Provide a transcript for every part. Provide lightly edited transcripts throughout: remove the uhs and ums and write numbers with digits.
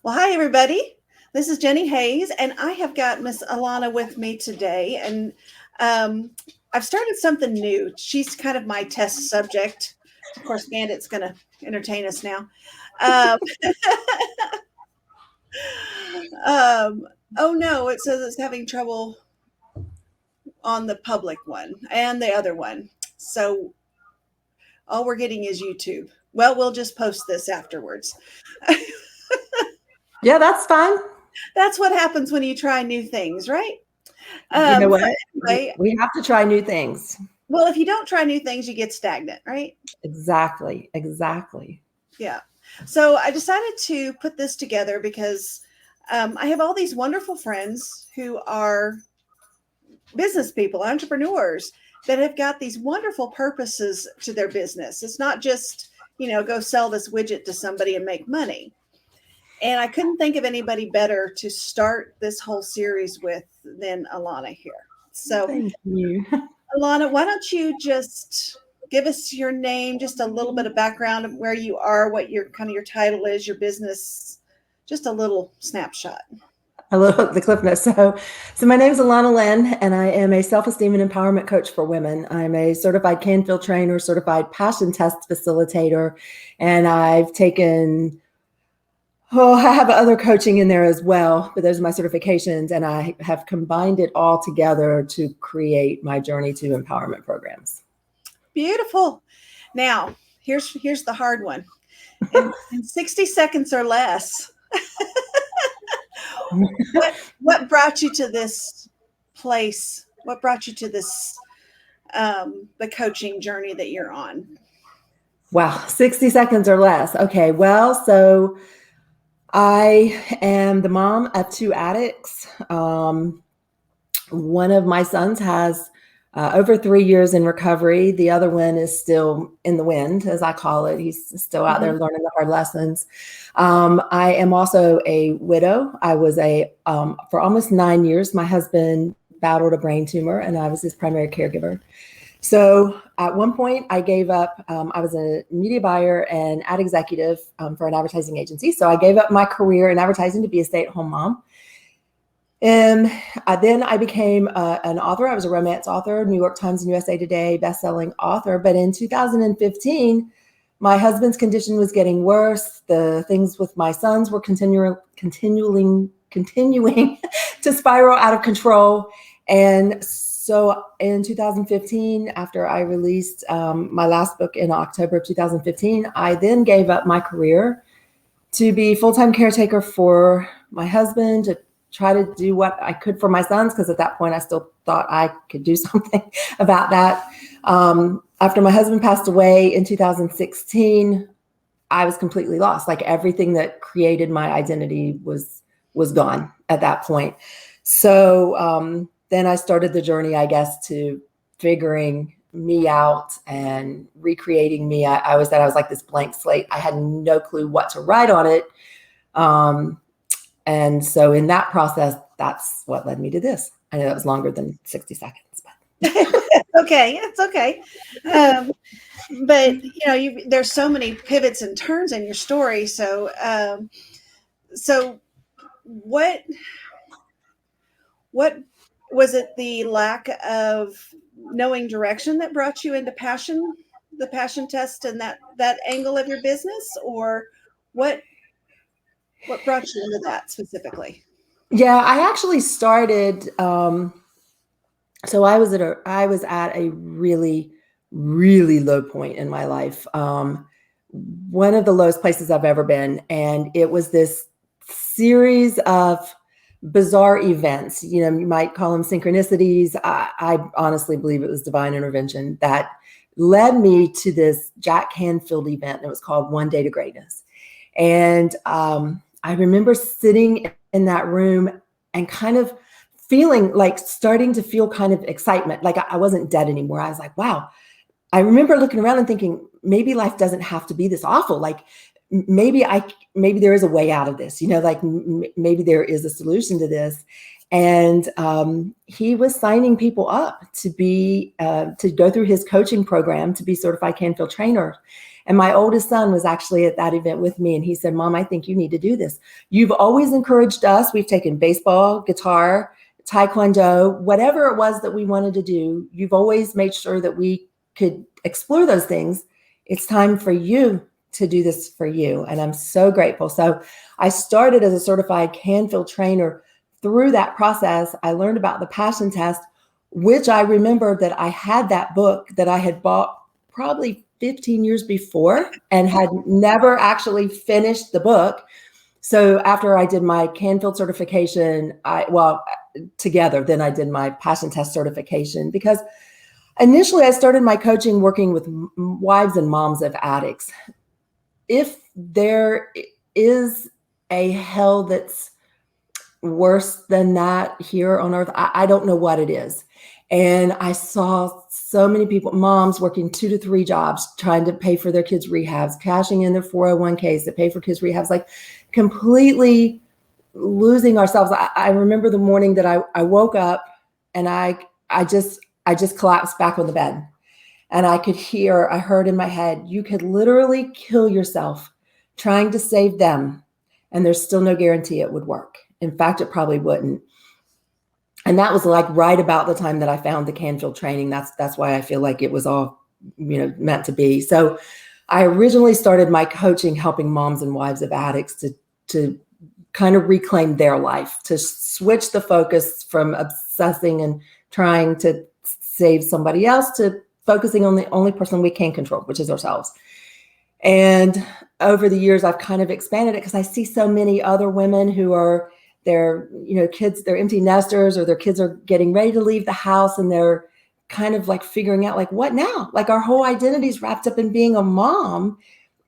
Well, hi, everybody. This is Jenny Hayes, and I have got Miss Alannah with me today. And I've started something new. She's kind of my test subject. Of course, Bandit's going to entertain us now. Um, oh, no, it says it's having trouble on the public one and the other one. So all we're getting is YouTube. Well, we'll just post this afterwards. Yeah, that's fine. That's what happens when you try new things, right? You know what? Anyway, we have to try new things. well, if you don't try new things, you get stagnant, right? Exactly. Yeah. So I decided to put this together because I have all these wonderful friends who are business people, entrepreneurs that have got these wonderful purposes to their business. It's not just, go sell this widget to somebody and make money. And I couldn't think of anybody better to start this whole series with than Alannah here. So, thank you. Alannah, why don't you just give us your name, just a little bit of background of where you are, what your title is, your business, just a little snapshot. I love the cliff notes. So my name is Alannah Lynne, and I am a self-esteem and empowerment coach for women. I'm a certified Canfield trainer, certified passion test facilitator, and I've taken I have other coaching in there as well, but those are my certifications, and I have combined it all together to create my Journey to Empowerment programs. Beautiful. Now, here's the hard one. In 60 seconds or less, what brought you to this place? What brought you to this, the coaching journey that you're on? Wow, 60 seconds or less. Okay, well, so I am the mom of two addicts. One of my sons has over 3 years in recovery. The other one is still in the wind, as I call it. He's still out there learning the hard lessons. I am also a widow. I was for almost 9 years, my husband battled a brain tumor, and I was his primary caregiver. So at one point I gave up, I was a media buyer and ad executive for an advertising agency. So I gave up my career in advertising to be a stay-at-home mom. And then I became an author. I was a romance author, New York Times and USA Today bestselling author. But in 2015, my husband's condition was getting worse. The things with my sons were continuing to spiral out of control. And so in 2015, after I released my last book in October of 2015, I then gave up my career to be full-time caretaker for my husband, to try to do what I could for my sons, because at that point I still thought I could do something about that. After my husband passed away in 2016, I was completely lost. Like everything that created my identity was gone at that point. So then I started the journey, I guess, to figuring me out and recreating me. I was like this blank slate. I had no clue what to write on it. And so in that process, that's what led me to this. I know that was longer than 60 seconds, but okay, it's okay. But there's so many pivots and turns in your story. So, so what was it? The lack of knowing direction that brought you into the passion test, and that angle of your business, or what brought you into that specifically? Yeah, I actually started. So I was at a really, really low point in my life. One of the lowest places I've ever been, and it was this series of bizarre events. You might call them synchronicities. I honestly believe it was divine intervention that led me to this Jack Canfield event. It was called One Day to Greatness. And I remember sitting in that room and kind of feeling like starting to feel kind of excitement. Like I wasn't dead anymore. I was like, wow. I remember looking around and thinking, maybe life doesn't have to be this awful. Like maybe there is a way out of this, maybe there is a solution to this. And he was signing people up to go through his coaching program to be certified Canfield trainer. And my oldest son was actually at that event with me. And he said, Mom, I think you need to do this. You've always encouraged us. We've taken baseball, guitar, taekwondo, whatever it was that we wanted to do. You've always made sure that we could explore those things. It's time for you to do this for you. And I'm so grateful. So I started as a certified Canfield trainer. Through that process, I learned about the passion test, which I remembered that I had that book that I had bought probably 15 years before and had never actually finished the book. So after I did my Canfield certification, together, then I did my passion test certification, because initially I started my coaching working with wives and moms of addicts. If there is a hell that's worse than that here on earth, I don't know what it is. And I saw so many people, moms working 2 to 3 jobs, trying to pay for their kids' rehabs, cashing in their 401ks to pay for kids' rehabs, like completely losing ourselves. I remember the morning that I woke up and I just collapsed back on the bed. And I heard in my head, you could literally kill yourself trying to save them, and there's still no guarantee it would work. In fact, it probably wouldn't. And that was like right about the time that I found the Canfield training. That's why I feel like it was all, meant to be. So I originally started my coaching helping moms and wives of addicts to kind of reclaim their life, to switch the focus from obsessing and trying to save somebody else to focusing on the only person we can control, which is ourselves. And over the years, I've kind of expanded it because I see so many other women who are their, kids, they're empty nesters, or their kids are getting ready to leave the house, and they're kind of like figuring out like, what now? Like our whole identity is wrapped up in being a mom.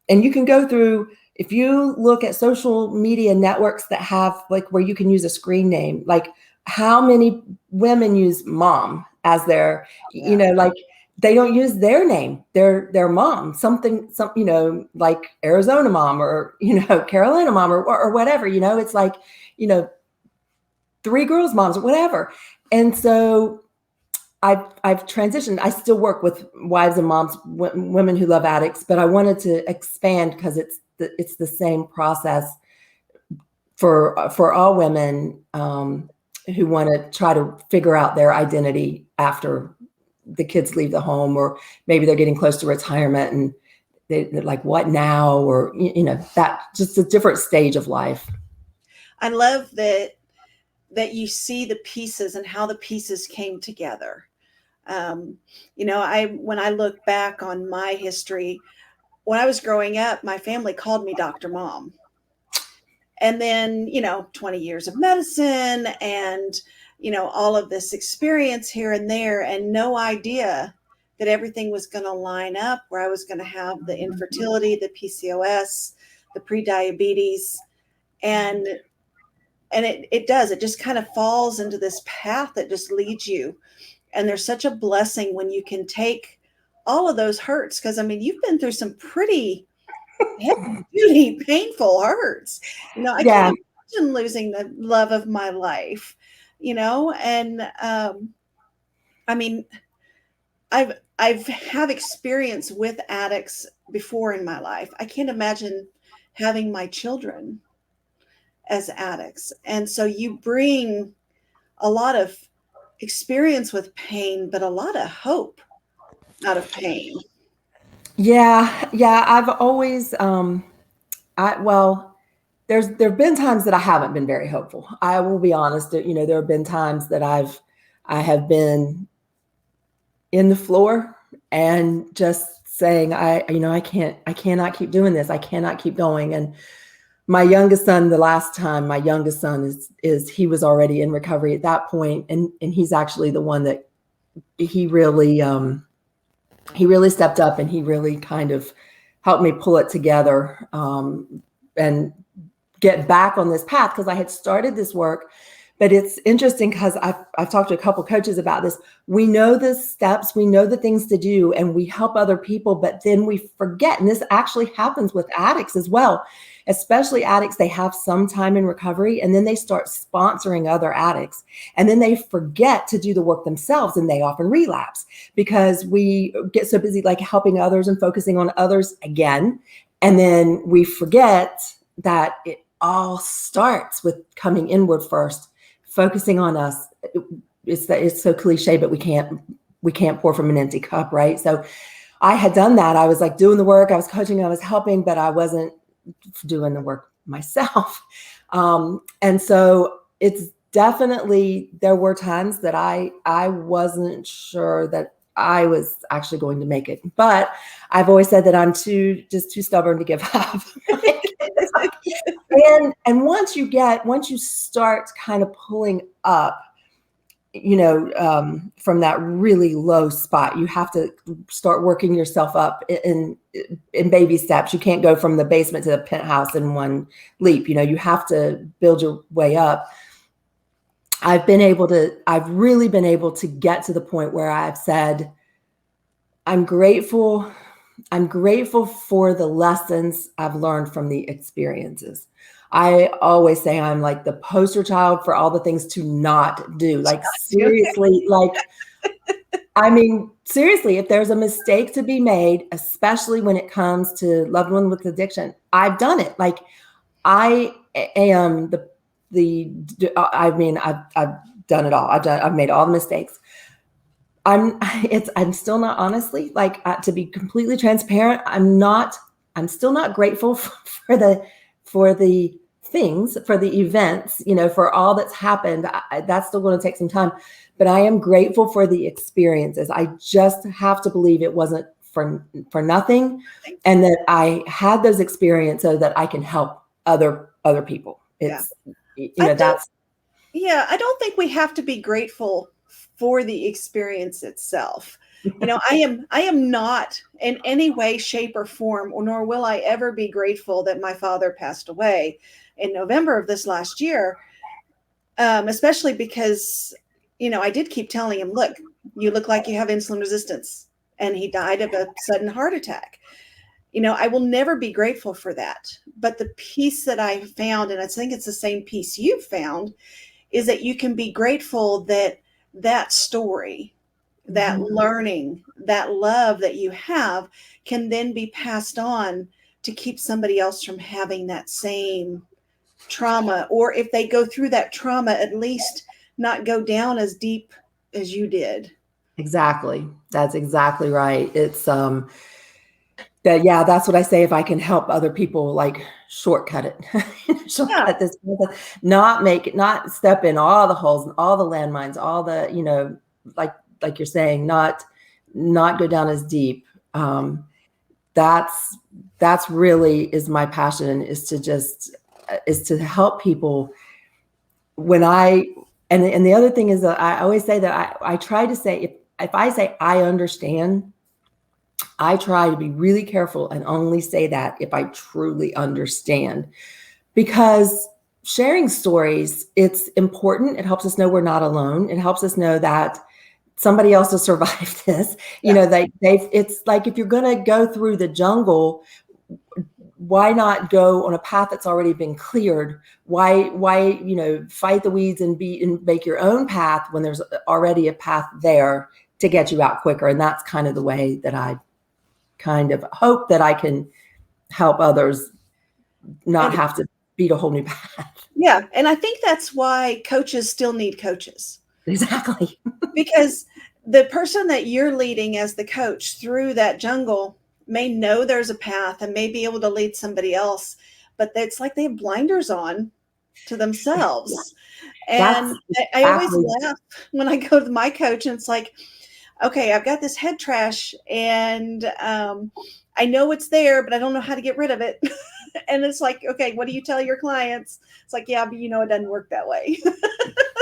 And you can go through, if you look at social media networks that have like where you can use a screen name, like how many women use mom as their, like they don't use their name, their mom, something, like Arizona mom or, Carolina mom or whatever, it's like, 3 girls moms or whatever. And so I've transitioned. I still work with wives and moms, women who love addicts, but I wanted to expand because it's the same process for all women who want to try to figure out their identity after the kids leave the home, or maybe they're getting close to retirement and they're like, what now? Or, that just a different stage of life. I love that you see the pieces and how the pieces came together. When I look back on my history, when I was growing up, my family called me Dr. Mom. And then, 20 years of medicine and, all of this experience here and there, and no idea that everything was going to line up, where I was going to have the infertility, the PCOS, the prediabetes, and it does. It just kind of falls into this path that just leads you. And there's such a blessing when you can take all of those hurts. Because, you've been through some pretty heavy, painful hurts. I can't imagine losing the love of my life, and I've had experience with addicts before in my life. I can't imagine having my children as addicts. And so you bring a lot of experience with pain, but a lot of hope out of pain. Yeah. I've always, there've been times that I haven't been very hopeful. I will be honest. There have been times that I have been in the floor and just saying, I cannot keep doing this. I cannot keep going. And my youngest son, he was already in recovery at that point. And he's actually the one that he really stepped up, and he really kind of helped me pull it together and get back on this path, because I had started this work, But it's interesting because I've talked to a couple coaches about this. We know the steps, we know the things to do, and we help other people, but then we forget. And this actually happens with addicts as well, especially addicts. They have some time in recovery and then they start sponsoring other addicts. And then they forget to do the work themselves, and they often relapse because we get so busy like helping others and focusing on others again. And then we forget that it all starts with coming inward first, focusing on us. It's so cliche, but we can't pour from an empty cup, right? So I had done that. I was like doing the work, I was coaching, I was helping, but I wasn't doing the work myself. And so it's definitely, there were times that I wasn't sure that I was actually going to make it, but I've always said that I'm too stubborn to give up. And once you start kind of pulling up, from that really low spot, you have to start working yourself up in baby steps. You can't go from the basement to the penthouse in one leap. You have to build your way up. I've really been able to get to the point where I've said, I'm grateful for the lessons I've learned from the experiences. I always say I'm like the poster child for all the things to not do. Like seriously, seriously, if there's a mistake to be made, especially when it comes to loved one with addiction, I've done it. Like I am I've done it all. I've made all the mistakes. I'm still not, honestly, to be completely transparent, I'm still not grateful for the things, for the events, for all that's happened. That's still going to take some time, but I am grateful for the experiences. I just have to believe it wasn't for nothing, and that I had those experiences so that I can help other people. It's, I don't think we have to be grateful for the experience itself. I am not in any way, shape, or form, nor will I ever be grateful that my father passed away in November of this last year, especially because, I did keep telling him, look, you look like you have insulin resistance, and he died of a sudden heart attack. I will never be grateful for that. But the piece that I found, and I think it's the same piece you found, is that you can be grateful that story, that learning, that love that you have can then be passed on to keep somebody else from having that same trauma. Or if they go through that trauma, at least not go down as deep as you did. Exactly. That's exactly right. It's, that's what I say. If I can help other people, shortcut it, this, not step in all the holes and all the landmines, all the, like you're saying, not go down as deep. That's really is my passion, is to help people. And the other thing is that I always say that I try to say, if I say I understand, I try to be really careful and only say that if I truly understand, because sharing stories, it's important. It helps us know we're not alone. It helps us know that somebody else has survived this. It's like, if you're going to go through the jungle, why not go on a path that's already been cleared? Why fight the weeds and make your own path when there's already a path there to get you out quicker? And that's kind of the way that I kind of hope that I can help others not have to beat a whole new path. Yeah. And I think that's why coaches still need coaches. Exactly. Because the person that you're leading as the coach through that jungle may know there's a path and may be able to lead somebody else, but it's like they have blinders on to themselves. And I always laugh when I go to my coach, and it's like, okay, I've got this head trash, and I know it's there, but I don't know how to get rid of it. And it's like, okay, what do you tell your clients? It's like, yeah, but it doesn't work that way.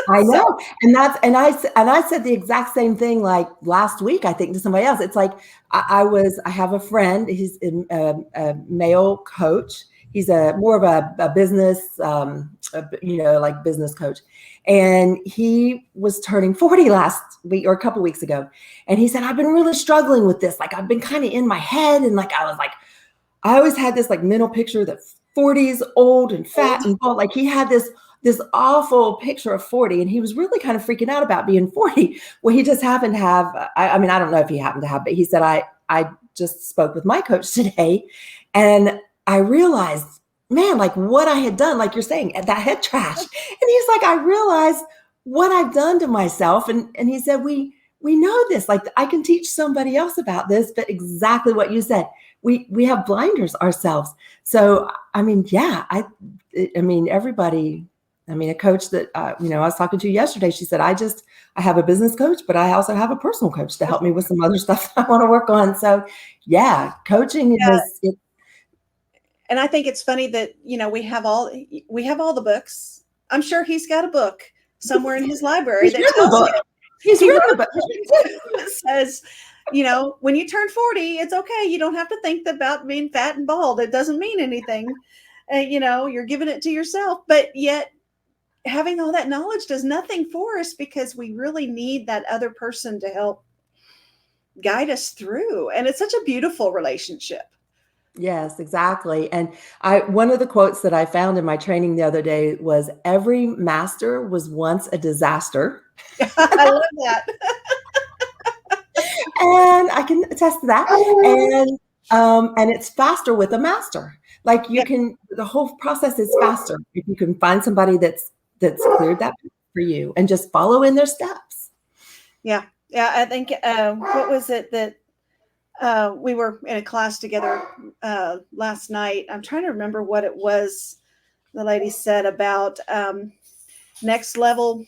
I know. And I said the exact same thing last week, I think, to somebody else. It's like, I have a friend, he's a male coach. He's more of a business like business coach. And he was turning 40 last week or a couple weeks ago. And he said, I've been really struggling with this. Like, I've been kind of in my head. And like, I always had this like mental picture that 40 is old and fat and bald. Like he had this awful picture of 40, and he was really kind of freaking out about being 40. Well, he just happened to have, I mean, I don't know if he happened to have, but he said, I just spoke with my coach today, and I realized, man, like what I had done, like you're saying, that head trash. And he's like, I realized what I've done to myself. And he said, we know this, like I can teach somebody else about this, but exactly what you said, we have blinders ourselves. So, I mean, yeah, I mean, everybody, I mean, a coach that, I was talking to yesterday, she said, I have a business coach, but I also have a personal coach to help me with some other stuff that I want to work on. So yeah, coaching is. And I think it's funny that, we have all the books. I'm sure he's got a book somewhere in his library that tells you. He's written a book. It says, when you turn 40, it's okay. You don't have to think about being fat and bald. It doesn't mean anything. You're giving it to yourself. But yet having all that knowledge does nothing for us, because we really need that other person to help guide us through. And it's such a beautiful relationship. Yes, exactly. And one of the quotes that I found in my training the other day was, every master was once a disaster. I love that. And I can attest to that. And it's faster with a master. Like the whole process is faster if you can find somebody that's cleared that for you and just follow in their steps. Yeah. Yeah. I think, what was it that, we were in a class together last night. I'm trying to remember what it was the lady said about next level,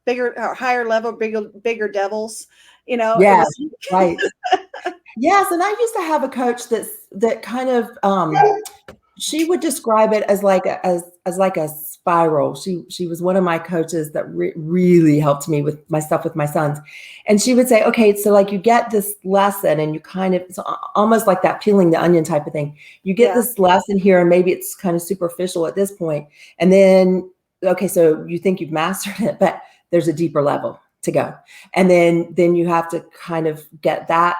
bigger or higher level, bigger devils. Yes, right. Yes, and I used to have a coach that kind of she would describe it as like a spiral. She was one of my coaches that really helped me with my stuff with my sons. And she would say, okay, so like you get this lesson and you kind of, it's almost like that peeling the onion type of thing. You get this lesson here and maybe it's kind of superficial at this point. And then, okay, so you think you've mastered it, but there's a deeper level to go. And then you have to kind of get that,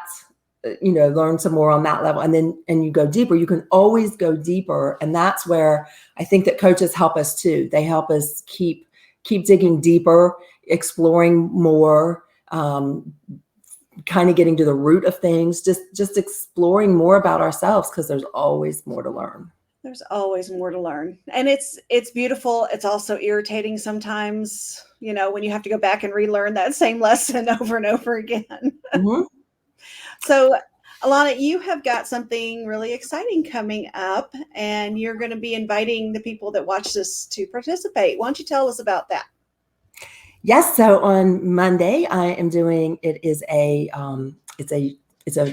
learn some more on that level. And you go deeper. You can always go deeper. And that's where I think that coaches help us too. They help us keep digging deeper, exploring more, kind of getting to the root of things, just exploring more about ourselves, because there's always more to learn. There's always more to learn. And it's beautiful. It's also irritating sometimes, when you have to go back and relearn that same lesson over and over again. Mm-hmm. So, Alannah, you have got something really exciting coming up, and you're going to be inviting the people that watch this to participate. Why don't you tell us about that? Yes. So on Monday, I am doing, it's a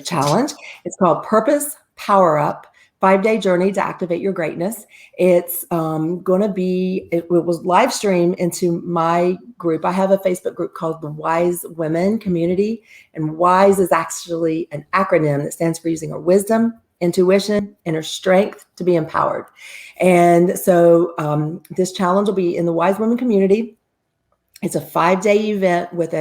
challenge. It's called Purpose Power Up, 5-day journey to activate your greatness. It's going to be, it was live streamed into my group. I have a Facebook group called the Wise Women Community, and WISE is actually an acronym that stands for using our wisdom, intuition, inner strength to be empowered. And so this challenge will be in the Wise Women Community. It's a 5-day event with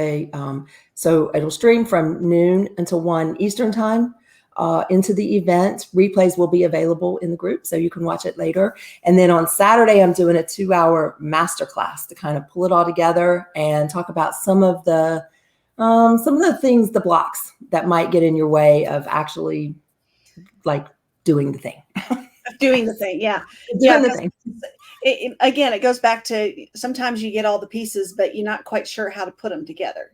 so it'll stream from noon until 1 Eastern time. Into the event. Replays will be available in the group, so you can watch it later. And then on Saturday, I'm doing a 2-hour masterclass to kind of pull it all together and talk about some of the things, the blocks that might get in your way of actually like doing the thing. Doing the thing, yeah. Doing the thing. Again, it goes back to sometimes you get all the pieces, but you're not quite sure how to put them together.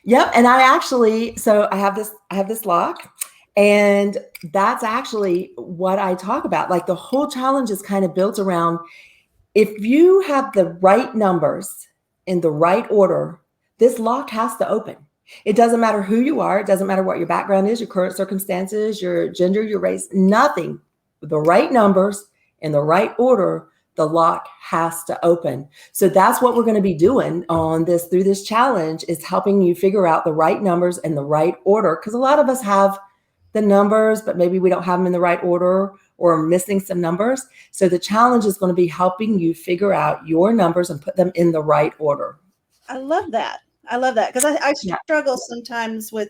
Yep. And I have this lock. And that's actually what I talk about. Like the whole challenge is kind of built around, if you have the right numbers in the right order, this lock has to open. It doesn't matter who you are. It doesn't matter what your background is, your current circumstances, your gender, your race, nothing. The right numbers in the right order, the lock has to open. So that's what we're going to be doing through this challenge, is helping you figure out the right numbers in the right order. Because a lot of us have the numbers, but maybe we don't have them in the right order, or missing some numbers. So the challenge is going to be helping you figure out your numbers and put them in the right order. I love that. I love that because I Yeah. struggle sometimes with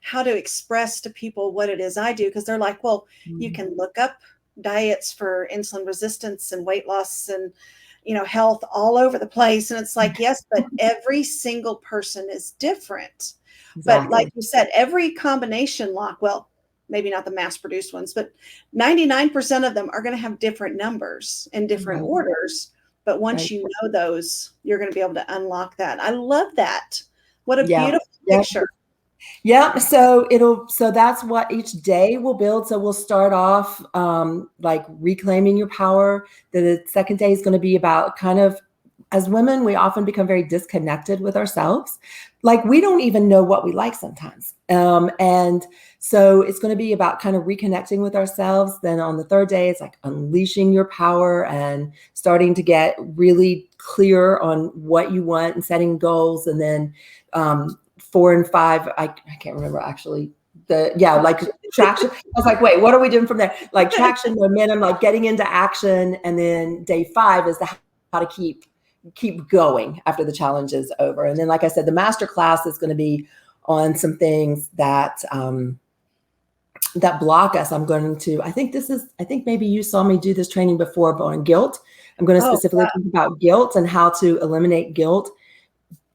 how to express to people what it is I do, because they're like, well, you can look up diets for insulin resistance and weight loss and health all over the place, and it's like, yes, but every single person is different. But like Exactly. you said, every combination lock, well, maybe not the mass produced ones, but 99% of them are going to have different numbers and different Right. orders. But once Right. you know those, you're going to be able to unlock that. I love that. What a Yeah. beautiful Yeah. picture. Yeah, so that's what each day will build. So we'll start off like reclaiming your power. The second day is going to be about kind of, as women, we often become very disconnected with ourselves. Like we don't even know what we like sometimes. And so it's going to be about kind of reconnecting with ourselves. Then on the third day, it's like unleashing your power and starting to get really clear on what you want and setting goals. And then 4 and 5, I can't remember actually. Like traction. I was like, wait, what are we doing from there? Like traction, momentum, like getting into action. And then day 5 is how to keep going after the challenge is over. And then, like I said, the master class is going to be on some things that that block us. I think maybe you saw me do this training before, but on guilt. I'm going to Oh, specifically talk about guilt and how to eliminate guilt,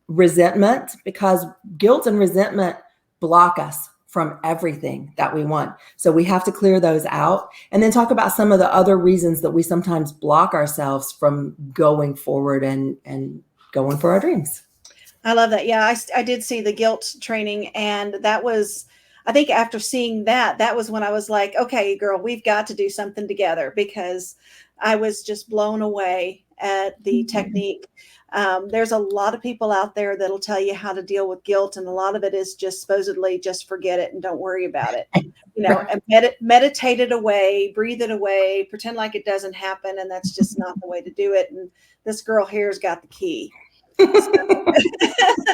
resentment, because guilt and resentment block us from everything that we want. So we have to clear those out, and then talk about some of the other reasons that we sometimes block ourselves from going forward and going for our dreams. I love that. Yeah, I did see the guilt training, and that was, I think after seeing that, that was when I was like, okay, girl, we've got to do something together, because I was just blown away at the technique. There's a lot of people out there that'll tell you how to deal with guilt, and a lot of it is just supposedly just forget it and don't worry about it. And meditate it away, breathe it away, pretend like it doesn't happen, and that's just not the way to do it. And this girl here's got the key. So,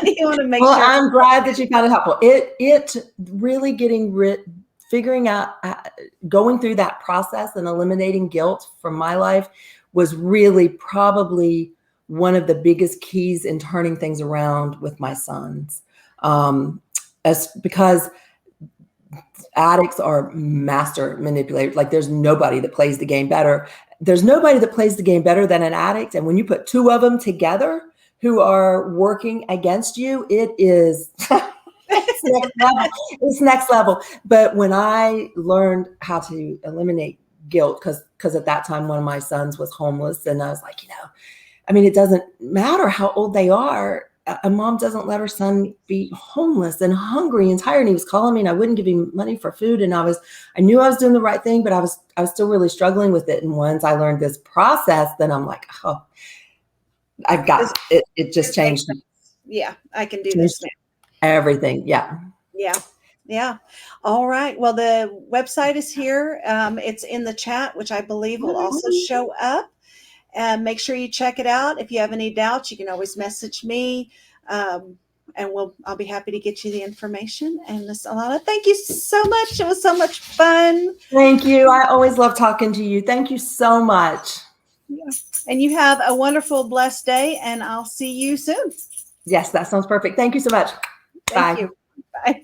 you want to make Well, sure. I'm glad that you found it helpful. It really figuring out, going through that process and eliminating guilt from my life was really probably one of the biggest keys in turning things around with my sons. Because addicts are master manipulators. Like there's nobody that plays the game better. There's nobody that plays the game better than an addict. And when you put 2 of them together who are working against you, it is it's next level. It's next level. But when I learned how to eliminate guilt, because at that time one of my sons was homeless, and I was like, I mean, it doesn't matter how old they are. A mom doesn't let her son be homeless and hungry and tired. And he was calling me, and I wouldn't give him money for food. And I knew I was doing the right thing, but I was still really struggling with it. And once I learned this process, then I'm like, oh, I've got it. It just changed. Yeah, I can do this now. Everything. Yeah. Yeah. Yeah. All right. Well, the website is here. It's in the chat, which I believe will also show up. And make sure you check it out. If you have any doubts, you can always message me. And I'll be happy to get you the information. And Miss Alannah, thank you so much. It was so much fun. Thank you. I always love talking to you. Thank you so much. Yeah. And you have a wonderful, blessed day, and I'll see you soon. Yes, that sounds perfect. Thank you so much. Thank Bye. you. Bye.